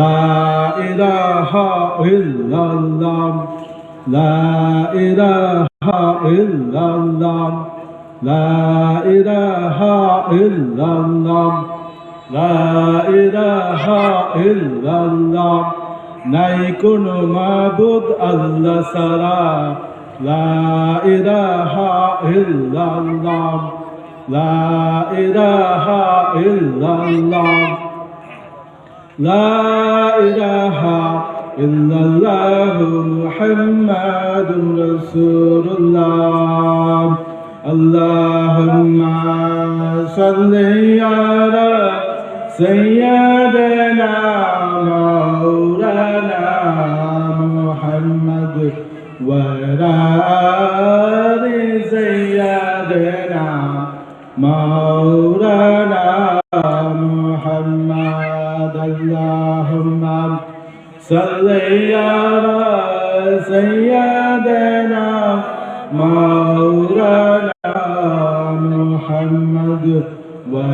لا إله إلا الله لا إله إلا الله لا إله إلا الله لا إله إلا الله নাই কোনো মাবুদ আল্লাহ ছাড়া লা ইলাহা ইল্লাল্লাহ লা ইলাহা ইল্লাল্লাহ লা ইলাহা ইল্লাল্লাহ মুহাম্মাদুর রাসূলুল্লাহ আল্লাহুম্মা সাল্লি আলা সাইয়্যিদিনা মাওলানা মুহাম্মদ ওয়া আলি সাইয়্যিদিনা মাওলানা মুহাম্মদ আল্লাহুম্মা সাল্লি আলা সাইয়্যিদিনা মাওলানা মুহাম্মদ ওয়া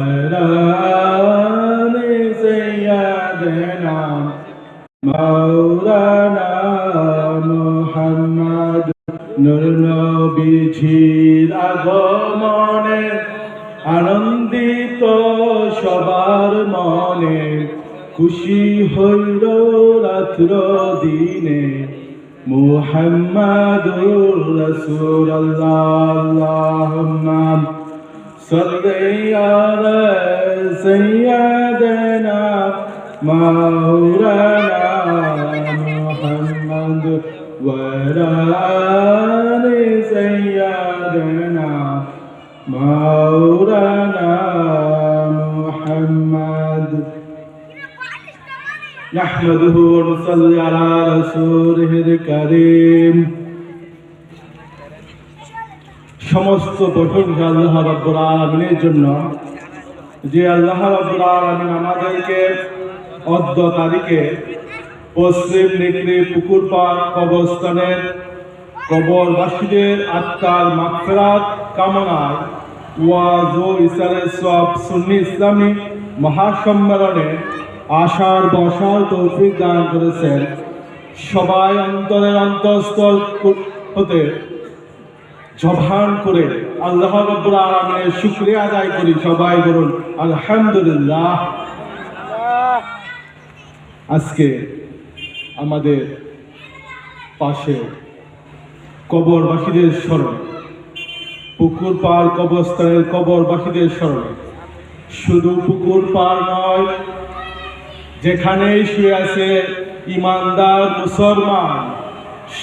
আলি সাইয়্যিদিনা মাওলানা মুহাম্মদ নূর নবীজির আগমনে আনন্দিত সবার মনে খুশি হইল রাত্র দিনে মুহাম্মাদুর রাসূলুল্লাহ আল্লাহুম্মা সাল্লি আলা সাইয়্যিদিনা মাওলানা মুহাম্মদ ওয়া আলি সাইয়্যিদিনা মাওলানা মুহাম্মদ নাহমাদুহু ওয়া নুসাল্লি আলা রাসূলিহিল কারীম। সমস্ত প্রশংসা আল্লাহ রাব্বুল আলামিনের জন্য, যে আল্লাহ রাব্বুল আলামিন আমাদেরকে অদ্য তারিখে পশ্চিম নিকলি পুকুরপাড় কবরস্থানের কবরবাসীদের আত্মার মাগফিরাত কামনায় ওয়াজ ও ইরশাদের সওয়াব সুন্নি ইসলামী মহাসম্মেলনে আসার বসার তৌফিক দান করেছেন। সবাই অন্তরের অন্তঃস্থল হতে জবান করে আল্লাহ রাব্বুল আলামিনের শুকরিয়া আদায় করি। সবাই বলুন আলহামদুলিল্লাহ। আজকে আমাদের পাশে কবরবাসীদের স্মরণে, পুকুর পাড় কবরস্থানের কবরবাসীদের স্মরণে, শুধু পুকুর পাড় নয়, যেখানেই শুয়ে আছে ইমানদার মুসলমান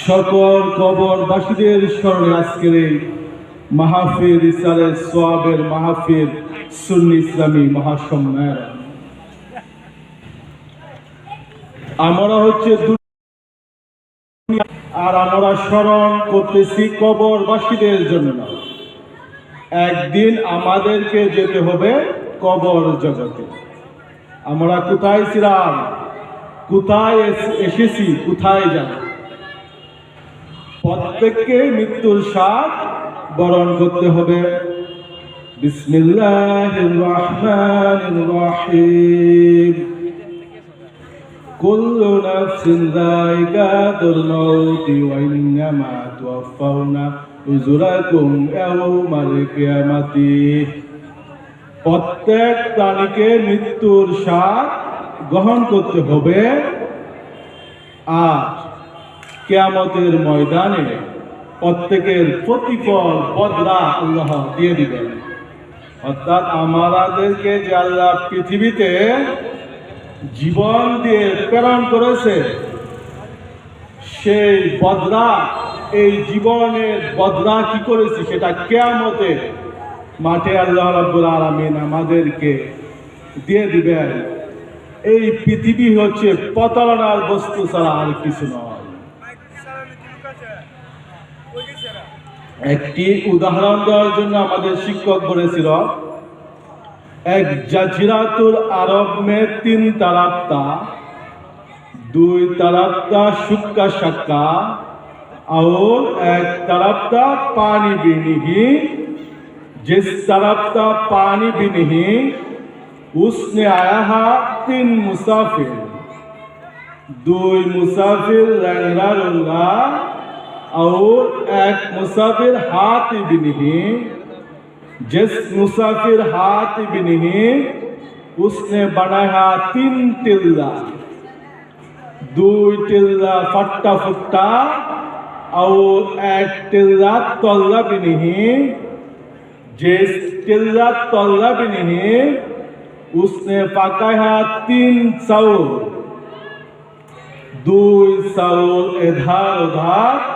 সকল কবরবাসীদের স্মরণে আজকের এই মাহফিল ইরশাদের সওয়াবের মাহফিল সুন্নি ইসলামী মহাসম্মেলন। আমরা হচ্ছে আর আমরা স্মরণ করতেছি কবরবাসীদের জন্য। একদিন আমাদেরকে যেতে হবে কবর জগতে। আমরা কোথায় ছিলাম, কোথায় এসেছি, কোথায় যাব? প্রত্যেককে মৃত্যুর স্বাদ বরণ করতে হবে। বিসমিল্লাহির রহমানির রহিম। কুল্লু নাফসিন যায়িকাতুল মাউতি ওয়া ইন্নামা তুওয়াফাউনা উজুরাকুম ইয়াওমাল কিয়ামাতি। প্রত্যেক প্রাণীকে মৃত্যুর স্বাদ গ্রহণ করতে হবে, আর কিয়ামতের ময়দানে প্রত্যেকের প্রতিফল বদলা আল্লাহ দিয়ে দিবেন। অর্থাৎ আমাদেরকে যে আল্লাহ পৃথিবীতে জীবন দিয়ে প্রেরণ করেছে, সেই বদলা, এই জীবনের বদলা কি করেছি সেটা কিয়ামতের মাঠে আল্লাহ রাব্বুল আলামিন আমাদেরকে দিয়ে দিবেন। এই পৃথিবী হচ্ছে প্রতারণার বস্তু ছাড়া আর কিছু নয়। একটি উদাহরণ দেওয়ার জন্য আমাদের শিক্ষক বলেছিল, এক জাজিরাতুল আরব মে 3 तरफ था, 2 तरफ था शुक्का शक्का और 1 तरफ था पानी भी नहीं। जिस तरफ था पानी भी नहीं उसने आया है 3 मुसाफिर। দুই মুসাফির ল্যাংড়া लूंगा और एक मुसाफिर हाथ भी नहीं, जिस मुसाफिर हाथ भी नहीं उसने बनाया 3 टिल्ला, 2 टिल्ला फट्टा फुट्टा और 1 टिल्ला तल्ला भी नहीं, जिस टिल्ला तल्ला भी नहीं उसने पकाया 3 चाउल, 2 चाउल इधर उधर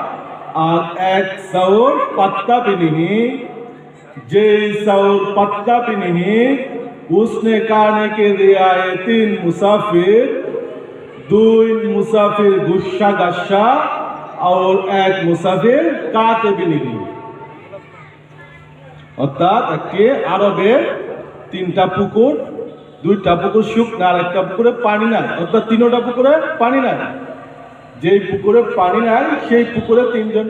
और 1 चाउल पत्ता भी नहीं, जे चाउल पत्ता भी नहीं उसने खाने के लिए आए 3 मुसाफिर, 2 मुसाफिर गुस्सा गस्सा और 1 मुसाफिर काटे भी नहीं। অর্থাৎ একটি আরবে 3টা পুকুর, 2টা পুকুর শুকনো আর একটা পুকুরে পানি নাই, অর্থাৎ 3টা পুকুরে পানি নাই। যেই পুকুরে পানি নাই সেই পুকুরে 3 জন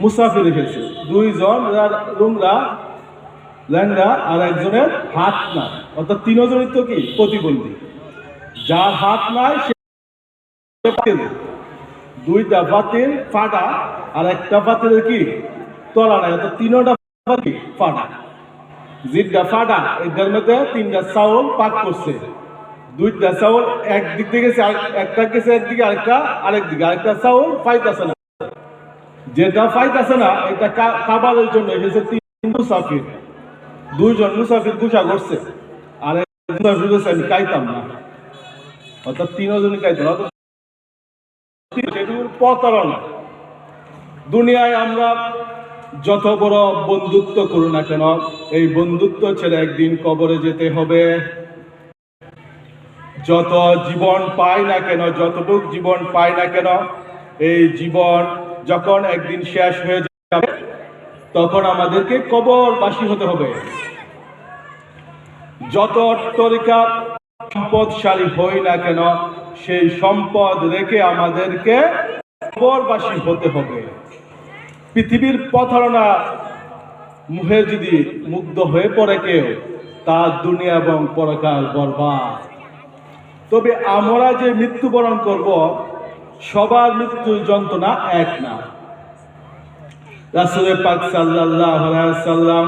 মুসাফির এসেছে, 2 জন লুংরা ল্যাংড়া আর একজনের হাত নাই, অর্থাৎ 3 জনই তো কি প্রতিবন্ধী। যার হাত নাই সে 2টা বাতিল ফাটা আর একটা বাতিলের কি তলা নাই, অর্থাৎ 3টা ফাটা। যেটা ফাটা এটার মধ্যে 3টা চাউল পাক করছে, 2টা চাউল একদিক থেকে গেছে, একটা গেছে একদিকে আরেকটা আরেক দিকে, আরেকটা চাউল পাইতেছে না। যেটা পাইতেছে না এটা খাবারের জন্য এসেছে 3 মুসাফির, 2 জন মুসাফির গুসা করছে আর মুসাফির বলছে আমি খাইতাম না, অর্থাৎ 3 জনই খাইতাম না। প্রতারণা। দুনিয়ায় আমরা যত বড় বন্ধুত্ব করু না কেন, এই বন্ধুত্ব ছেড়ে একদিন কবরে যেতে হবে। যত জীবন পাই না কেন, যতটুক জীবন পাই না কেন, এই জীবন যখন একদিন শেষ হয়ে যাবে তখন আমাদেরকে কবরবাসী হতে হবে। যত তরিকা সম্পদশালী হই না কেন, সেই সম্পদ রেখে আমাদেরকে কবরবাসী হতে হবে। পৃথিবীর প্রতারণা মুহে যদি মুগ্ধ হয়ে পড়ে কেউ, তার দুনিয়া এবং পরকাল বরবাদ। তবে আমরা যে মৃত্যুবরণ করব, সবার মৃত্যুর যন্ত্রণা এক না। রাসূল পাক সাল্লাল্লাহু আলাইহি সাল্লাম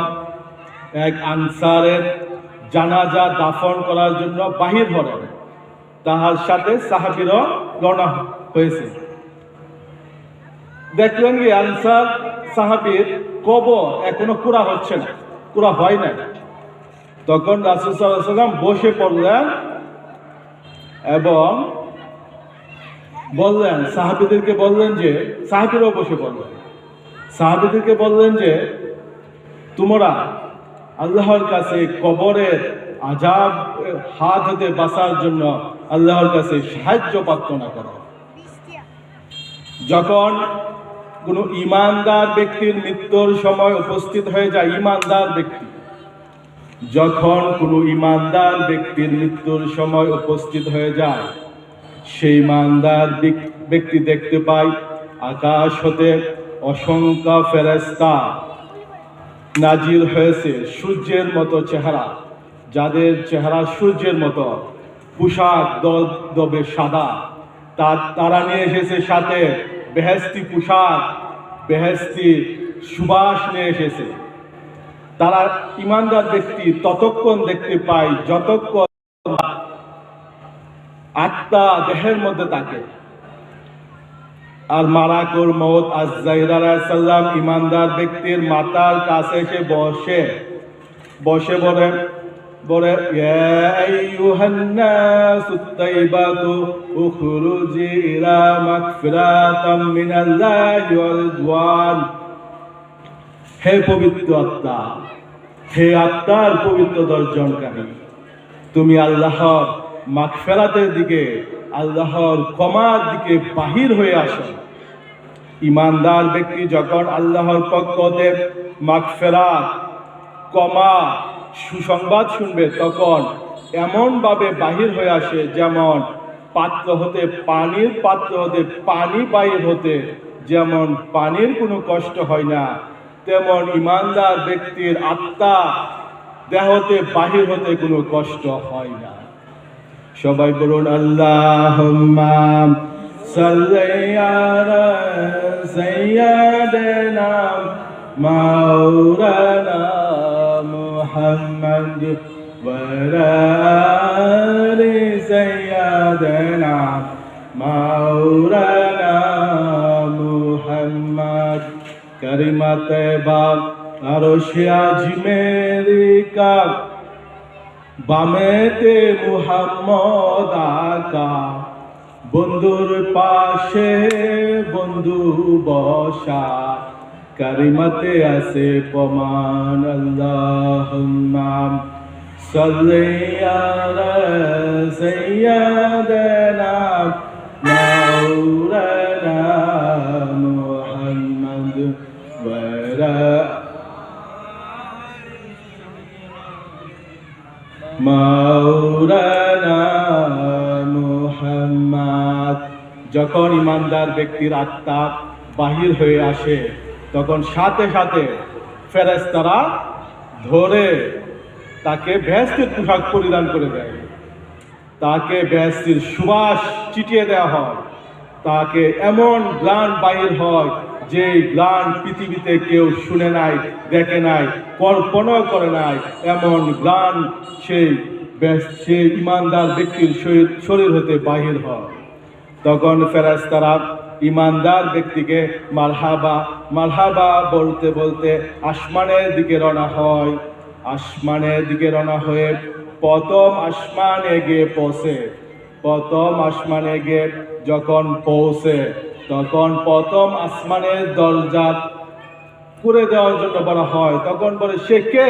এক আনসারের জানাজা দাফন করার জন্য বাহির হলেন, তাহার সাথে সাহাবীরা রওনা হয়েছে। দেখলেন কি আনসার সাহাবীর কবর এখনো কুড়া হচ্ছে না, কুড়া হয় না। তখন রাসূল সাল্লাল্লাহু আলাইহি সাল্লাম বসে পড়লেন এবং বললেন, সাহাবীদেরকে বললেন যে, সাহাবীরাও বসে পড়লেন, সাহাবীদেরকে বললেন যে তোমরা আল্লাহর কাছে কবরের আযাব হাত হতে বাঁচার জন্য আল্লাহর কাছে সাহায্য প্রার্থনা করো। যখন কোনো ঈমানদার ব্যক্তির মৃত্যুর সময় উপস্থিত হয়ে যায়, ঈমানদার ব্যক্তি যখন কোনো ঈমানদার ব্যক্তির মৃত্যুর সময় উপস্থিত হয়ে যায়, সেই ঈমানদার ব্যক্তি দেখতে পায় আকাশ হতে অসংখ্য ফেরেশতা নাজিল হয়েছে, সূর্যের মতো চেহারা, যাদের চেহারা সূর্যের মতো, পোশাক দবে সাদা, তারা নিয়ে এসেছে সাথে বেহেশতি পোশাক, বেহেশতি সুবাস নিয়ে এসেছে। তারা ঈমানদার ব্যক্তি ততক্ষণ দেখতে পায় যতক্ষণ আত্মা দেহের মধ্যে থাকে। আর মালাকুল মউত আজরাইল আলাইহিস সালাম ঈমানদার ব্যক্তির মাথার কাছে এসে বসে বলে ইয়া আইয়ুহান নাসু তাইবাতু উখরুজি ইলা মাগফিরাতাম মিনাল্লাহি ওয়া রিদওয়ান। হে পবিত্র আত্মা, হে আত্মার পবিত্র অর্জনকারী, তুমি আল্লাহর মাগফিরাতের দিকে, আল্লাহর ক্ষমার দিকে বাহির হয়ে আসো। ঈমানদার ব্যক্তি যখন আল্লাহর পক্ষ হতে মাগফিরাত, ক্ষমা, সুসংবাদ শুনবে, তখন এমনভাবে বাহির হয়ে আসে যেমন পাত্র হতে পানি বাহির হতে যেমন পানির কোনো কষ্ট হয় না, তেমন ঈমানদার ব্যক্তির আত্মা দেহতে বাহির হতে কোনো কষ্ট হয় না। সবাই বলুন আল্লাহুম্মা সাল্লি আলা সাইয়্যিদিনা মাওলানা মুহাম্মদ ওয়া আলা আলি সাইয়্যিদিনা মাওলানা মুহাম্মদ কালিমাতে বাগ আরশে আজমেরিকা বামেতে মুহাম্মদ আকা বন্ধুর পাশে বন্ধু বসা কারিমাতে আছে প্রমাণ আল্লাহুম্মা সাল্লি আলা সাইয়্যিদিনা মাওলানা মুহাম্মদ ওয়া আলা মাওলানা মুহাম্মদ। যখন ইমানদার ব্যক্তির আত্মা বাহির হয়ে আসে তখন সাথে সাথে ফেরেশতারা ধরে তাকে বেহেশতের পোশাক পরিধান করে দেয়, তাকে বেহেশতের সুবাস ছিটিয়ে দেওয়া হয়, তাকে এমন গ্লান বাহির হয় যে গ্লান পৃথিবীতে কেউ শুনে নাই, দেখে নাই, কল্পনা করে নাই। এমন গ্লান সেই ইমানদার ব্যক্তির শরীর হতে বাহির হয়। তখন ফেরেশতারা ইমানদার ব্যক্তিকে মারহাবা মারহাবা বলতে বলতে আসমানের দিকে রওনা হয়। আসমানের দিকে রওনা হয়ে প্রথম আসমানে গিয়ে পৌঁছে। প্রথম আসমানে গিয়ে যখন পৌঁছে তখন প্রথম আসমানের দরজা করে দেওয়ার জন্য বলা হয়। তখন বলে, সে কে?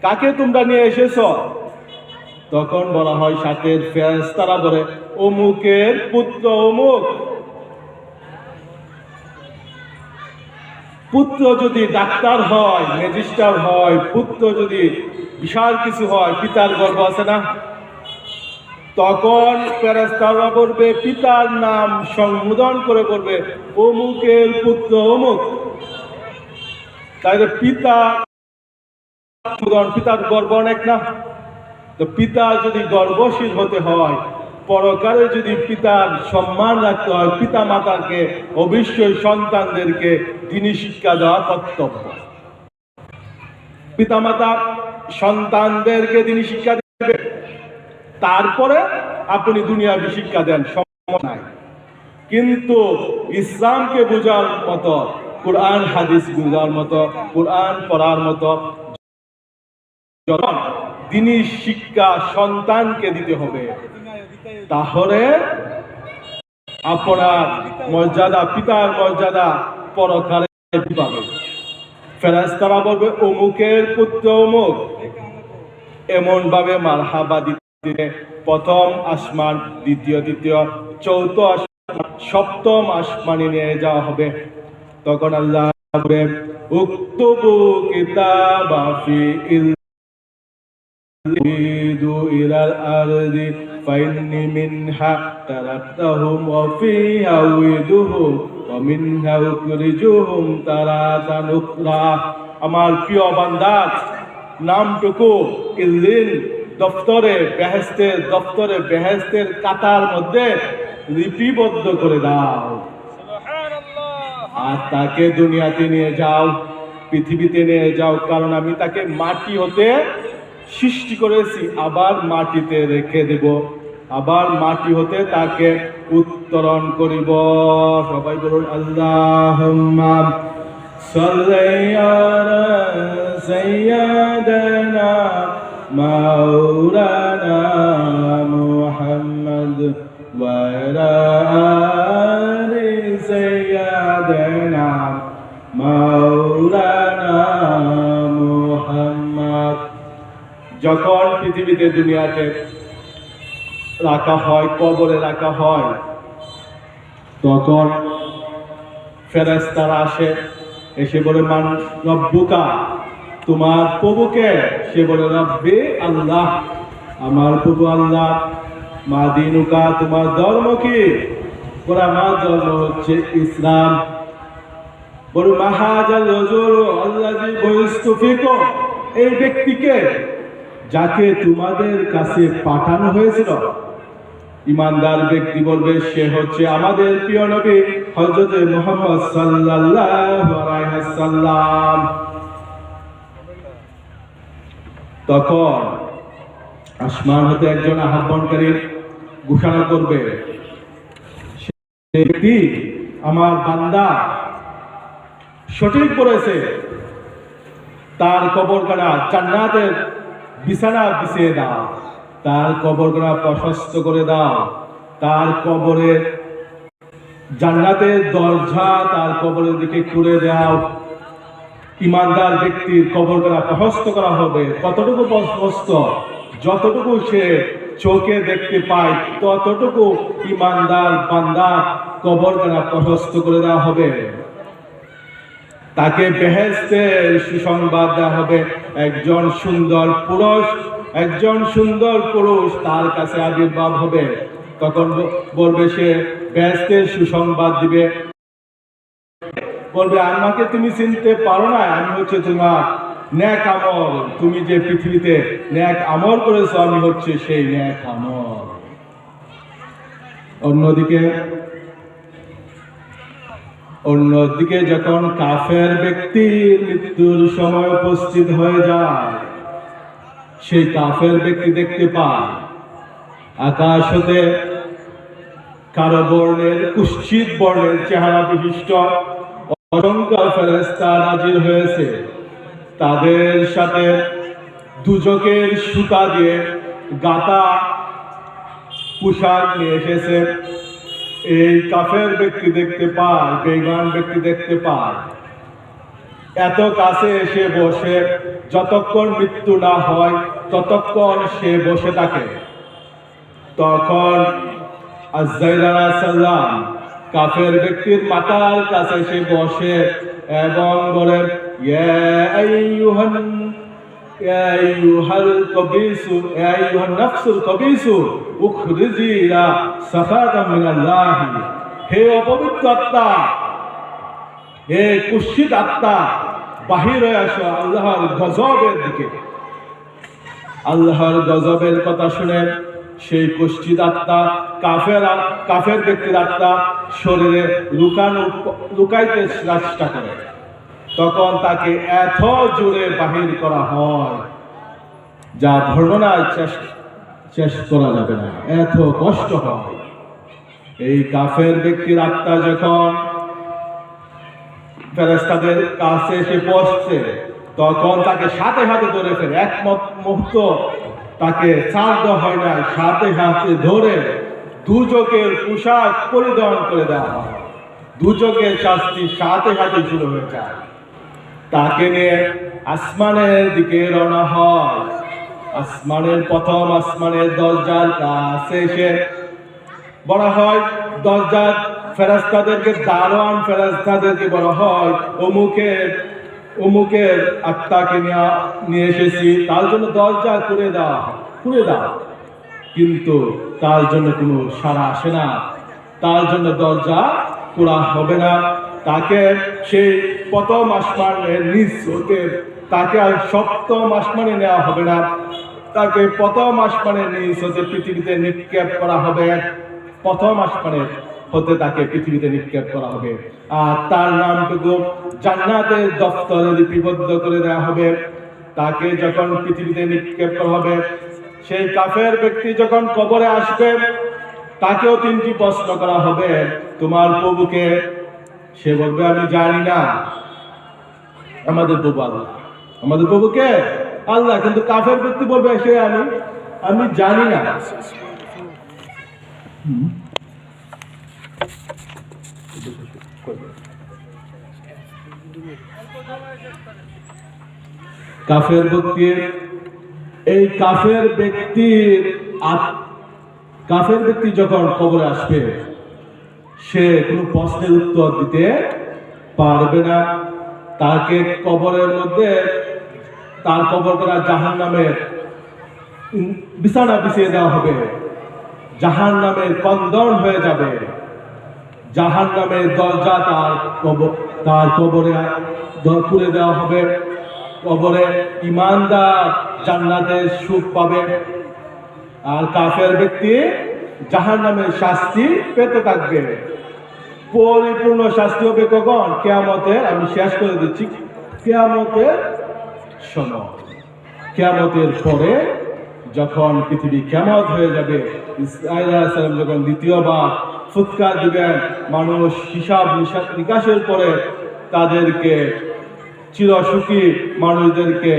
কাকে তোমরা নিয়ে এসেছো? তখন বলা হয় সাথে ফেরেশতারা বলে, অমুকের পুত্র অমুক। পুত্র যদি ডাক্তার হয়, ম্যাজিস্ট্রেট হয়, পুত্র যদি বিশাল কিছু হয়, পিতার গর্ব আছে না? তখন ফেরেশতারা বলবে, পিতার নাম সম্বোধন করে বলবে, অমুকের পুত্র অমুক। তাইলে পিতার গর্ব অনেক না? তো পিতা যদি গর্বশীল হতে হয়, পরকালে যদি পিতার সম্মান রাখতে হয়, পিতা মাতাকে অবশ্যই সন্তানদেরকে দ্বীনি শিক্ষা দেওয়া কর্তব্য। পিতা মাতা সন্তানদেরকে দ্বীনি শিক্ষা দেবে, তারপরে আপনি দুনিয়াবি শিক্ষা দেন, সমস্যা নাই। কিন্তু ইসলামকে বোঝার মতো, কোরআন হাদিস বোঝার মতো, কোরআন পড়ার মতো দ্বীনি শিক্ষা সন্তানকে দিতে হবে। তাহলে আপনার মর্যাদা, পিতার মর্যাদা পরকালে পাবে। ফেরেশতারা বলবে, অমুকের পুত্র অমুক। এমন ভাবে মারহাবা দিতে প্রথম আসমান, দ্বিতীয়, চৌথ আসমান, সপ্তম আসমানে নিয়ে যাওয়া হবে। তখন আল্লাহ বলবে, উক্তুবু কিতাবা ফি ইলাল আরদি ফাইন্নি মিনহা তারাকতাহুম ওয়া ফিহা উইদুহুম ওয়া মিনহা উখরিজুহুম তারাতান উখরা। আমার প্রিয় বান্দার নামটুকু ইল্লিন দফতরে বেহেশতের কাতার মধ্যে লিপিবদ্ধ করে দাও, আর তাকে দুনিয়াতে নিয়ে যাও, পৃথিবীতে নিয়ে যাও। কারণ আমি তাকে মাটি হতে সৃষ্টি করেছি, আবার মাটিতে রেখে দেব, আবার মাটি হতে তাকে উত্তরণ করিব। সবাই বলুন আল্লাহুম্মা সাল্লি আলা সাইয়্যিদিনা মাওলানা মুহাম্মদ ওয়া আলা আলি সাইয়্যিদিনা মাওলানা মুহাম্মদ। যখন পৃথিবীতে দুনিয়াতে রাখা হয়, কবরে রাখা হয়, তখন ফেরেশতারা আসে, এসে বলে, মান রব্বুকা, তোমার প্রভুকে? সে বলে, রব্বি আল্লাহ, আমার প্রভু আল্লাহ। মা দিনুকা, তোমার ধর্ম কি? বলে, আমার ধর্ম হচ্ছে ইসলাম। বলে, মাহাজাল রাজুল আল্লাযী বুইস্তু ফীকুম, এই ব্যক্তিকে যাকে তোমাদের কাছে পাঠানো হয়েছিল? ইমানদার ব্যক্তি বলবে, সে হচ্ছে আমাদের প্রিয় নবী হযরত মুহাম্মদ সাল্লাল্লাহু আলাইহি ওয়াসাল্লাম। তখন আসমান হতে একজন আহ্বানকারী ঘোষণা করবে, সে ব্যক্তি আমার বান্দা সঠিক বলেছে, তার কবরখানা জান্নাতের বিছানা বিছিয়ে দাও, তার কবরখানা প্রশস্ত করে দাও, তার কবরে জান্নাতের দরজা তার কবরের দিকে খুলে দাও। ইমানদার ব্যক্তির কবরখানা প্রশস্ত করা হবে। কতটুকু প্রশস্ত? যতটুকু সে চোখে দেখতে পায় ততটুকু ইমানদার বান্দার কবরখানা প্রশস্ত করে দেওয়া হবে। তাকে বেহেশতের সুসংবাদ দেওয়া হবে। একজন সুন্দর পুরুষ তার কাছে আবির্ভাব হবে। তখন বলবে, সে বেহেশতের সুসংবাদ দিবে, বলবে, আমাকে তুমি চিনতে পারো না, আমি হচ্ছে তোমার নেক আমল, তুমি যে পৃথিবীতে নেক আমল করেছো, আমি হচ্ছে সেই নেক আমল। অন্যদিকে যখন কাফের ব্যক্তির মৃত্যুর সময় উপস্থিত হয়ে যায়, সেই কাফের ব্যক্তি দেখতে পায় আকাশ হতে কালো বর্ণের, কুৎসিত বর্ণের চেহারা বিশিষ্ট অসংখ্য ফেরেশতা নাজির হয়েছে। তাদের সাথে দুজকের সুতা দিয়ে গাঁথা পোশাক নিয়ে এসেছে। এই কাফের ব্যক্তি দেখতে পায়, বেঈমান ব্যক্তি দেখতে পায়, এত কাছে এসে বসে, যতক্ষণ মৃত্যু না হয় ততক্ষণ সে বসে থাকে। তখন আজরাইল আলাইহিস সালাম কাফের ব্যক্তির মাথার কাছে এসে বসে এবং বলে, ইয়া আইয়ুহাল কবিসু, ইয়া আইয়ুহান নাফসুল কবিসু উখরিজি ইলা সাখাতাম মিনাল্লাহ। হে অপবিত্র আত্মা, হে কুৎসিত আত্মা, বাহির হয়ে আসো আল্লাহর গজবের দিকে। আল্লাহর গজবের কথা শুনে সেই কুৎসিত আত্মা, কাফের ব্যক্তির আত্মা শরীরে লুকাইতে চেষ্টা করে। তখন তাকে এত জোরে বাহির করা হয় যা বর্ণনায় শেষ করা যাবে না, এত কষ্ট হয়। এই কাফের ব্যক্তির আত্মা যখন ফেরেশতাদের কাছে এসে পৌঁছছে, তখন তাকে সাথে সাথে ধরে ফেলে। এক মুহূর্ত তাকে ছাড় দেওয়া হয় না, সাথে সাথে ধরে দুজকের পোশাক পরিধান করে দেওয়া হয়। দুজকের শাস্তি সাথে সাথে শুরু হয়ে যায়। তাকে নিয়ে আসমানের দিকে রওনা হয়। প্রথম আসমানের দরজার কাছে এসে বলা হয়, দরজার ফেরেশতাদেরকে, দারোয়ান ফেরেশতাদেরকে বলা হয়, অমুকের আত্মাকে নিয়ে এসেছি, তার জন্য দরজা খুলে দাও। কিন্তু তার জন্য কোনো সাড়া আসে না, তার জন্য দরজা খোলা হবে না। তাকে সেই প্রথম আসমানের নিচ হতে তাকে আর সপ্তম আসমানে নেওয়া হবে না, তাকে প্রথম আসমানের নিচ হতে পৃথিবীতে নিক্ষেপ করা হবে। প্রথম আসমানের হতে তাকে পৃথিবীতে নিক্ষেপ করা হবে, আর তার নামটুকু জান্নাতের দফতরে লিপিবদ্ধ করে দেওয়া হবে। তাকে যখন পৃথিবীতে নিক্ষেপ করা হবে, সেই কাফের ব্যক্তি যখন কবরে আসবে, তাকেও তিনটি প্রশ্ন করা হবে, তোমার প্রভুকে? সে বলবে, আমি জানি না। আমাদের প্রভু আল্লাহ। আমাদের প্রভুকে? আল্লাহ। কিন্তু কাফের ব্যক্তি বলবে, সে আমি জানি না। কাফের ব্যক্তি যখন কবরে আসবে, সে কোনো প্রশ্নের উত্তর দিতে পারবে না। তাকে কবরের মধ্যে, তার কবর করা জাহান্নামের বিছানা বিছিয়ে দেওয়া হবে। জাহান্নামের কন্দন হয়ে যাবে। জাহান্নামের দরজা তার কবরে খুলে দেওয়া হবে। কবরে ঈমানদার জান্নাতের সুখ পাবে, আর কাফের ব্যক্তি জাহান্নামের শাস্তি পেতে থাকবে। পরিপূর্ণ শাস্তি হবে কখন? কিয়ামতের, আমি শেষ করে দিচ্ছি, কিয়ামতের সময়। কিয়ামতের পরে যখন পৃথিবী কিয়ামত হয়ে যাবে, ইসরাঈল আলাইহিস সালাম যখন দ্বিতীয়বার ফুৎকার দিবেন, মানুষ হিসাব নিকাশের পরে তাদেরকে চিরসুখী মানুষদেরকে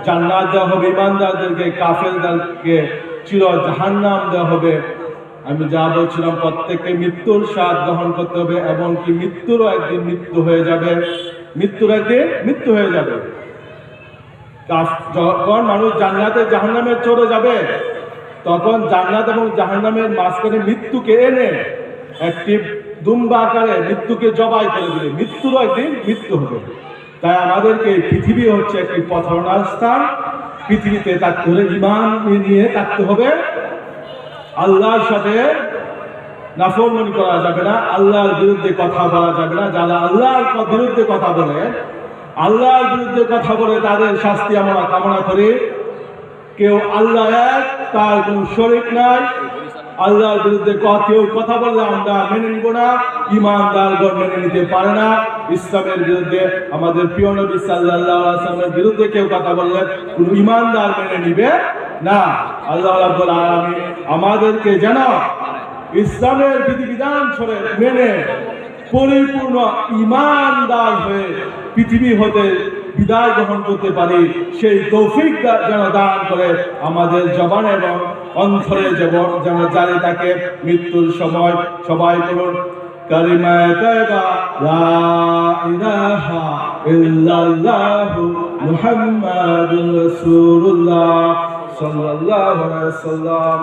জান্নাত দেওয়া হবে, ঈমানদারদেরকে, কাফেরদেরকে চির জাহান্নাম দেওয়া হবে। আমি যা বলছিলাম, প্রত্যেককে মৃত্যুর স্বাদ গ্রহণ করতে হবে, এমনকি মৃত্যুরও একদিন মৃত্যু হয়ে যাবে, মৃত্যুর একদিন মৃত্যু হয়ে যাবে। যখন মানুষ জান্নাতে জাহান্নামে চলে যাবে, তখন জান্নাত এবং জাহান্নামের মাঝখানে মৃত্যুকে এনে একটি দুম্বা আকারে মৃত্যুকে জবাই করে দিবে, মৃত্যুরও একদিন মৃত্যু হবে। তাই আমাদেরকে পৃথিবী হচ্ছে একটি প্রতারণার স্থান। পৃথিবীতে থাকতে হলে ঈমান নিয়ে থাকতে হবে, আল্লাহর সাথে নাফরমানি করা যাবে না, আল্লাহর বিরুদ্ধে কথা বলা যাবে না। যারা আল্লাহর বিরুদ্ধে কথা বলে, আল্লাহর বিরুদ্ধে কথা বলে, তাদের শাস্তি আমরা কামনা করি। কেউ আল্লাহ এক, তার কোন শরীক নাই। আল্লাহর বিরুদ্ধে কেউ কথা বললে আমরা মেনে নিব না, ঈমানদারগণ মেনে নিতে পারে না। ইসলামের বিরুদ্ধে, আমাদের প্রিয় নবী সাল্লাল্লাহু আলাইহি ওয়াসাল্লামের বিরুদ্ধে কেউ কথা বললে কোন ঈমানদার মেনে নিবে না। আল্লাহ রাব্বুল আলামিন আমাদেরকে যেন ইসলামের বিধিবিধান মেনে পরিপূর্ণ ঈমানদার হয়ে পৃথিবী হতে বিদায় গ্রহণ করতে পারি, সেই তৌফিক যেন দান করে আমাদের জবান এবং অন্তরে যেন জারি থাকে মৃত্যুর সময়। সবাই বলুন কালিমা তাইবা লা ইলাহা ইল্লাল্লাহু মুহাম্মাদুর রাসূলুল্লাহ সাল্লাল্লাহু আলাইহি ওয়াসাল্লাম।